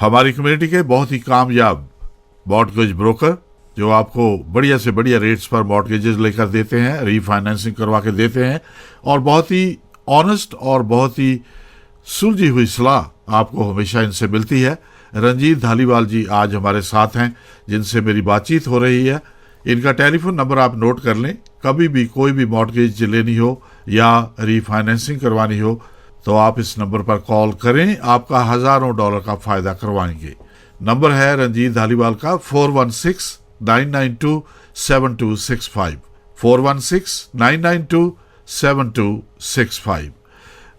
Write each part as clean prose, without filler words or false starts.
हमारी कम्युनिटी के बहुत ही कामयाब मॉर्टगेज ब्रोकर जो आपको बढ़िया से बढ़िया रेट्स पर मॉर्टगेजेस लेकर देते हैं, रीफाइनेंसिंग करवा के देते हैं और बहुत ही ऑनेस्ट और बहुत ही सुलझी हुई सलाह आपको हमेशा इनसे मिलती है। रंजीत धालीवाल जी आज हमारे साथ हैं जिनसे मेरी बातचीत हो रही है। इनका टेलीफोन नंबर आप नोट कर लें। कभी भी कोई भी मॉर्टगेज लेनी हो या रीफाइनेंसिंग करवानी हो तो आप इस नंबर पर कॉल करें, आपका हज़ारों डॉलर का फ़ायदा करवाएंगे। नंबर है रंजीत धालीवाल का 416-992-7265, 416-992-7265।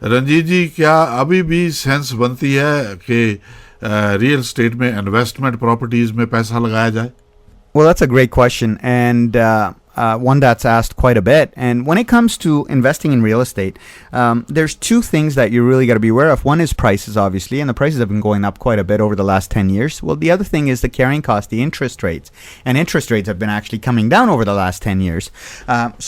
रंजीत जी, क्या अभी भी सेंस बनती है कि रियल स्टेट में इन्वेस्टमेंट प्रॉपर्टीज में पैसा लगाया जाए? Well, that's a great question, and one that's asked quite a bit. And when it comes to investing in real estate, there's two things that you really got to be aware of. One is prices, obviously, and the prices have been going up quite a bit over the last 10 years. Well, the other thing is the carrying cost, the interest rates. And interest rates have been actually coming down over the last 10 years.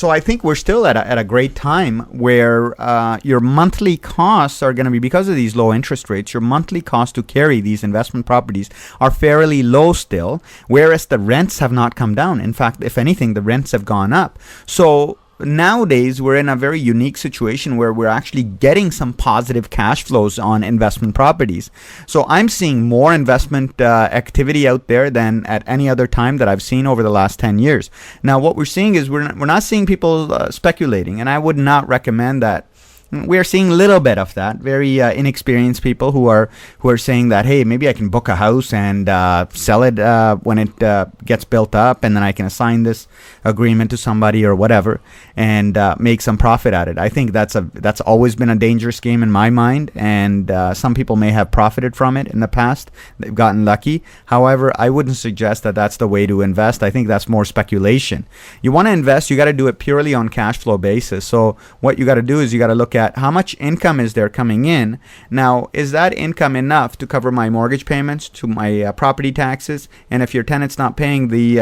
So I think we're still at a great time where your monthly costs are going to be, because of these low interest rates, your monthly cost to carry these investment properties are fairly low still, whereas the rents have not come down. In fact, if anything, the rents have gone up. So nowadays we're in a very unique situation where we're actually getting some positive cash flows on investment properties. So I'm seeing more investment activity out there than at any other time that I've seen over the last 10 years. Now what we're seeing is we're not seeing people speculating, and I would not recommend that. We are seeing a little bit of that. Very inexperienced people who are saying that, hey, maybe I can book a house and sell it when it gets built up, and then I can assign this agreement to somebody or whatever and make some profit at it. I think that's always been a dangerous game in my mind, and some people may have profited from it in the past. They've gotten lucky. However, I wouldn't suggest that that's the way to invest. I think that's more speculation. You want to invest, you got to do it purely on cash flow basis. So what you got to do is you got to look at how much income is there coming in. Now, is that income enough to cover my mortgage payments, to my property taxes, and if your tenant's not paying the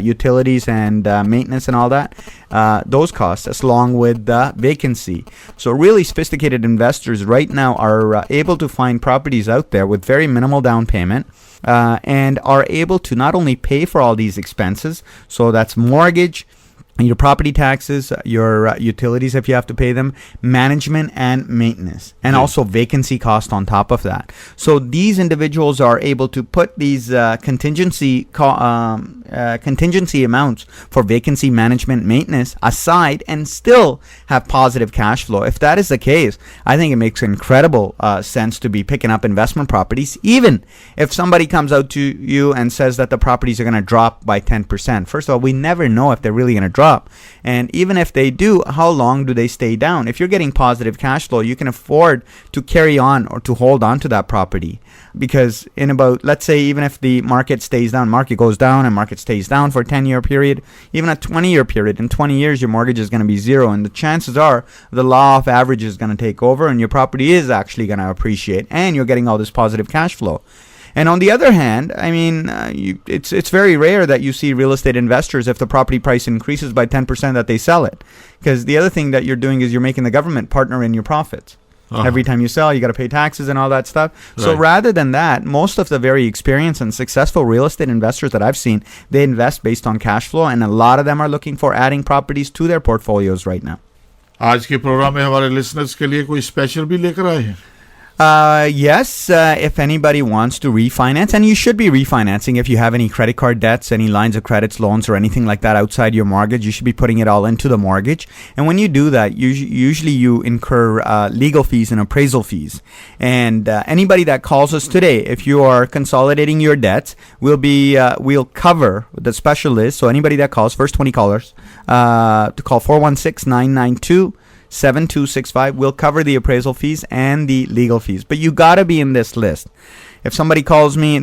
utilities and maintenance and all that, those costs, as along with vacancy. So really sophisticated investors right now are able to find properties out there with very minimal down payment, and are able to not only pay for all these expenses, so that's mortgage, your property taxes, your utilities if you have to pay them, management and maintenance, and also vacancy cost on top of that. So these individuals are able to put these contingency amounts for vacancy management, maintenance aside and still have positive cash flow. If that is the case, I think it makes incredible sense to be picking up investment properties, even if somebody comes out to you and says that the properties are going to drop by 10%. First of all, we never know if they're really going to drop. And even if they do, how long do they stay down? If you're getting positive cash flow, you can afford to carry on or to hold on to that property, because in about, let's say, even if the market stays down, market goes down and market stays down for a 10-year period, even a 20-year period, in 20 years your mortgage is going to be zero, and the chances are the law of averages is going to take over and your property is actually going to appreciate, and you're getting all this positive cash flow. And on the other hand, I mean, it's very rare that you see real estate investors, if the property price increases by 10%, that they sell it. Because the other thing that you're doing is you're making the government partner in your profits. Every time you sell, you got to pay taxes and all that stuff. Right. So rather than that, most of the very experienced and successful real estate investors that I've seen, they invest based on cash flow, and a lot of them are looking for adding properties to their portfolios right now. आज के programme में हमारे listeners के लिए कोई special भी लेकर आए हैं? Yes, if anybody wants to refinance, and you should be refinancing if you have any credit card debts, any lines of credits, loans, or anything like that outside your mortgage, you should be putting it all into the mortgage. And when you do that, usually you incur legal fees and appraisal fees. And anybody that calls us today, if you are consolidating your debts, we'll cover the specialist. So anybody that calls, first 20 callers, to call 416-992-7265, will cover the appraisal fees and the legal fees. But you got to be in this list. If somebody calls me,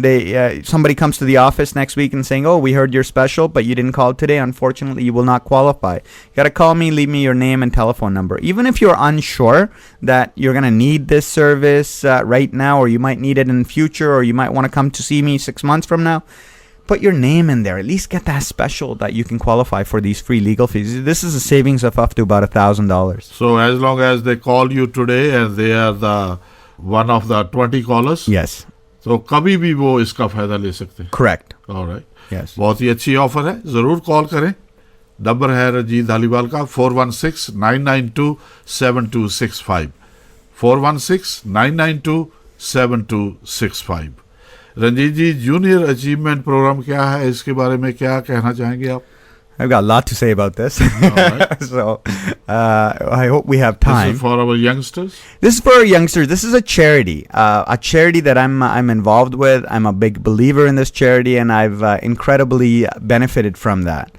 somebody comes to the office next week and saying, oh, we heard your special, but you didn't call today, unfortunately, you will not qualify. You got to call me, leave me your name and telephone number. Even if you're unsure that you're going to need this service right now, or you might need it in the future, or you might want to come to see me 6 months from now, put your name in there. At least get that special that you can qualify for these free legal fees. This is a savings of up to about $1,000. So as long as they call you today and they are the one of the 20 callers. Yes. तो कभी भी वो इसका फायदा ले सकते हैं. Correct. Alright. Yes. बहुत ही अच्छी ऑफर है, जरूर कॉल करें. नंबर है रंजीत धालीवाल का 416-992-7265. 416-992-7265. रंजीत जी, जूनियर अचीवमेंट प्रोग्राम क्या है, इसके बारे में क्या कहना चाहेंगे आप? I've got a lot to say about this. right. So I hope we have time. This is for our youngsters? This is for our youngsters. This is a charity that I'm involved with. I'm a big believer in this charity, and I've incredibly benefited from that.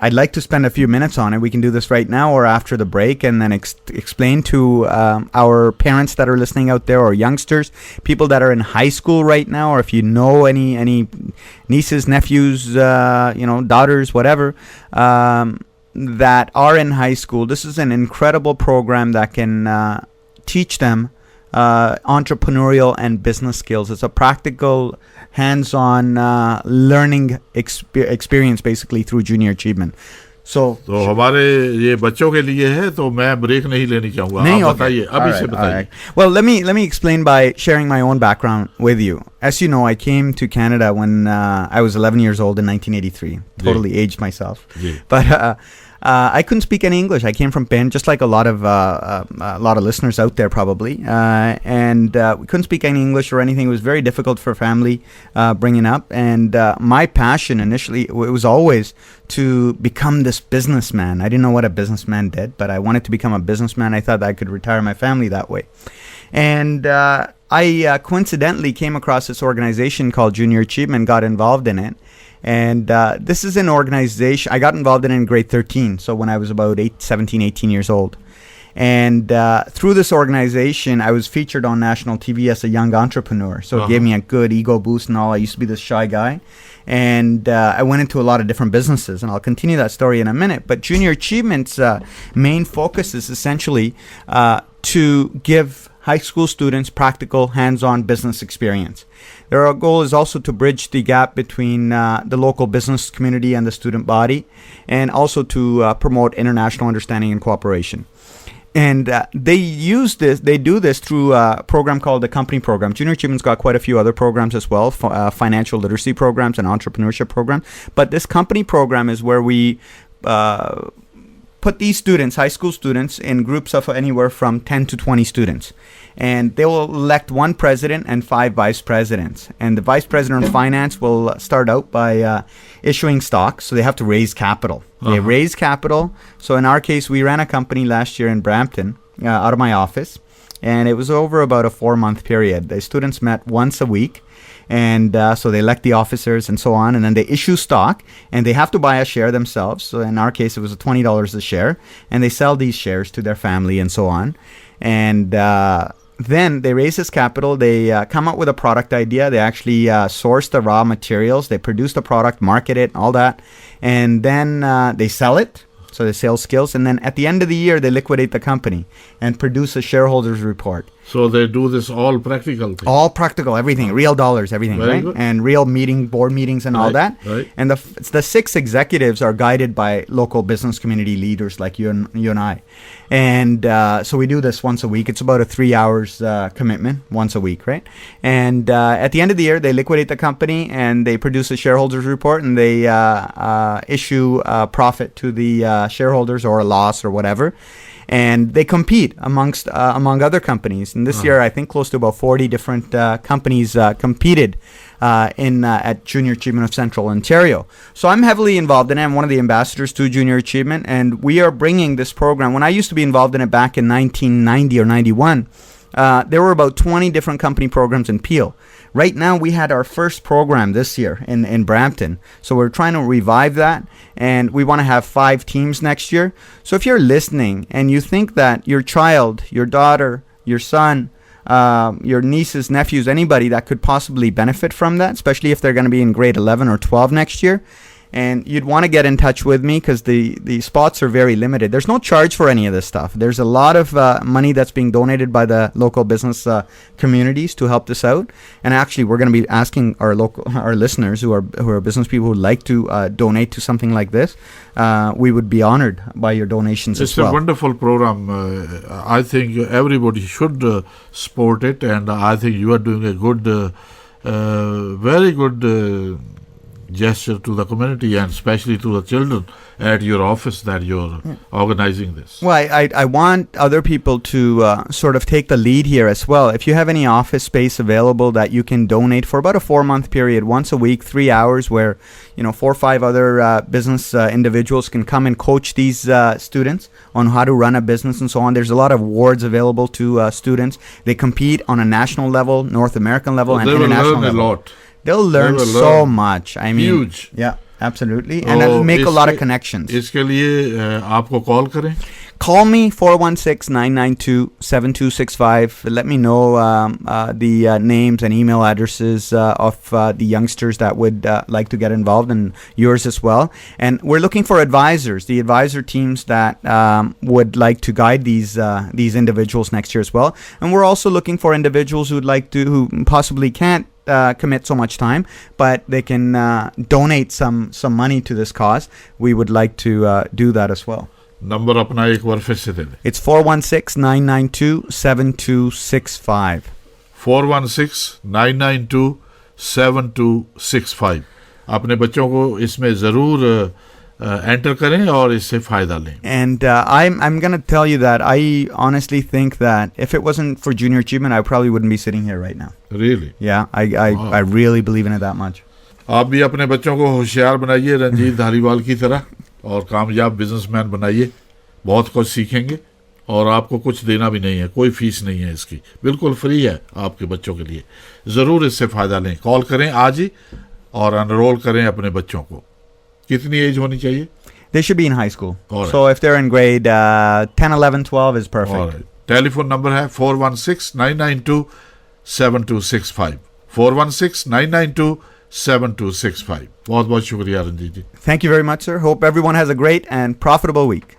I'd like to spend a few minutes on it. We can do this right now or after the break, and then explain to our parents that are listening out there, or youngsters, people that are in high school right now, or if you know any nieces, nephews, daughters, whatever, that are in high school. This is an incredible program that can teach them entrepreneurial and business skills. It's a practical, hands-on learning experience, basically, through junior achievement. So हमारे ये बच्चों के लिए है, तो मैं break नहीं लेनी चाहूँगा. आप बताइए, अभी से बताइए. Well, let me explain by sharing my own background with you. As you know, I came to Canada when I was 11 years old in 1983. Totally aged myself. But I couldn't speak any English. I came from Penn, just like a lot of listeners out there probably, and we couldn't speak any English or anything. It was very difficult for family bringing up, and my passion initially, it was always to become this businessman. I didn't know what a businessman did, but I wanted to become a businessman. I thought that I could retire my family that way. And I coincidentally came across this organization called Junior Achievement, got involved in it. And this is an organization, I got involved in grade 13, so when I was about 17, 18 years old. And through this organization, I was featured on national TV as a young entrepreneur. So it gave me a good ego boost and all. I used to be this shy guy. And I went into a lot of different businesses, and I'll continue that story in a minute. But Junior Achievement's main focus is essentially to give high school students practical, hands-on business experience. Their goal is also to bridge the gap between the local business community and the student body, and also to promote international understanding and cooperation. And they do this through a program called the Company Program. Junior Achievement's got quite a few other programs as well, financial literacy programs and entrepreneurship programs. But this Company Program is where we put these students, high school students, in groups of anywhere from 10 to 20 students. And they will elect one president and 5 vice presidents. And the vice president of finance will start out by issuing stocks. So they have to raise capital. They raise capital. So in our case, we ran a company last year in Brampton out of my office. And it was over about a 4-month period. The students met once a week. And so they elect the officers and so on, and then they issue stock, and they have to buy a share themselves. So in our case, it was $20 a share, and they sell these shares to their family and so on. And then they raise this capital. They come up with a product idea. They actually source the raw materials. They produce the product, market it, all that. And then they sell it. So the sales skills. And then at the end of the year, they liquidate the company and produce a shareholders report. So they do this all practical thing. All practical, everything, real dollars, everything, Very right? good. And real board meetings and all that. Right. And the 6 executives are guided by local business community leaders like you and I. And so we do this once a week. It's about a 3 hours commitment once a week, right? And at the end of the year, they liquidate the company and they produce a shareholders report, and they issue a profit to the shareholders, or a loss, or whatever. And they compete among other companies. And this year, I think close to about 40 different companies competed at Junior Achievement of Central Ontario. So I'm heavily involved in it. I'm one of the ambassadors to Junior Achievement, and we are bringing this program. When I used to be involved in it back in 1990 or 91, there were about 20 different company programs in Peel. Right now, we had our first program this year in Brampton. So we're trying to revive that, and we want to have 5 teams next year. So if you're listening and you think that your child, your daughter, your son, your nieces, nephews, anybody that could possibly benefit from that, especially if they're going to be in grade 11 or 12 next year, and you'd want to get in touch with me because the spots are very limited. There's no charge for any of this stuff. There's a lot of money that's being donated by the local business communities to help this out. And actually, we're going to be asking our listeners who are business people who like to donate to something like this. We would be honored by your donations as well. It's a wonderful program. I think everybody should support it, and I think you are doing a good, very good gesture to the community, and especially to the children at your office, that you're organizing this. Well, I want other people to sort of take the lead here as well. If you have any office space available that you can donate for about a 4-month period, once a week, 3 hours, where 4 or 5 other business individuals can come and coach these students on how to run a business and so on. There's a lot of awards available to students. They compete on a national level, North American level, and international level. They will learn a lot. They'll learn so much. I mean, huge. Yeah, absolutely. And it'll make a lot of connections. इसके लिए आपको call करें. Call me 416-992-7265. Let me know the names and email addresses of the youngsters that would like to get involved, and yours as well. And we're looking for advisors, the advisor teams that would like to guide these individuals next year as well. And we're also looking for individuals who possibly can't commit so much time, but they can donate some money to this cause. We would like to do that as well. Number अपना एक बार फिर से दे दें. It's 416-992-7265. 416-992-7265. अपने बच्चों को इसमें ज़रूर एंटर करें और इससे फ़ायदा लें. And I'm going to tell you that I honestly think that if it wasn't for Junior Achievement, I probably wouldn't be sitting here right now. Really? Yeah, I really believe in it that much. आप भी अपने बच्चों को होशियार बनाइए रंजीत धालीवाल की तरह, और कामयाब बिजनेसमैन बनाइए. बहुत कुछ सीखेंगे, और आपको कुछ देना भी नहीं है, कोई फीस नहीं है इसकी, बिल्कुल फ्री है आपके बच्चों के लिए. ज़रूर इससे फ़ायदा लें. कॉल करें आज ही और एनरोल करें अपने बच्चों को. कितनी एज होनी चाहिए? They should be in high school. Right. So if they're in grade 10, 11, 12 is perfect. Right. Telephone number है 416-992-7265. 416-992-7265. बहुत बहुत शुक्रिया रंजीत जी. Thank you very much, sir. Hope everyone has a great and profitable week.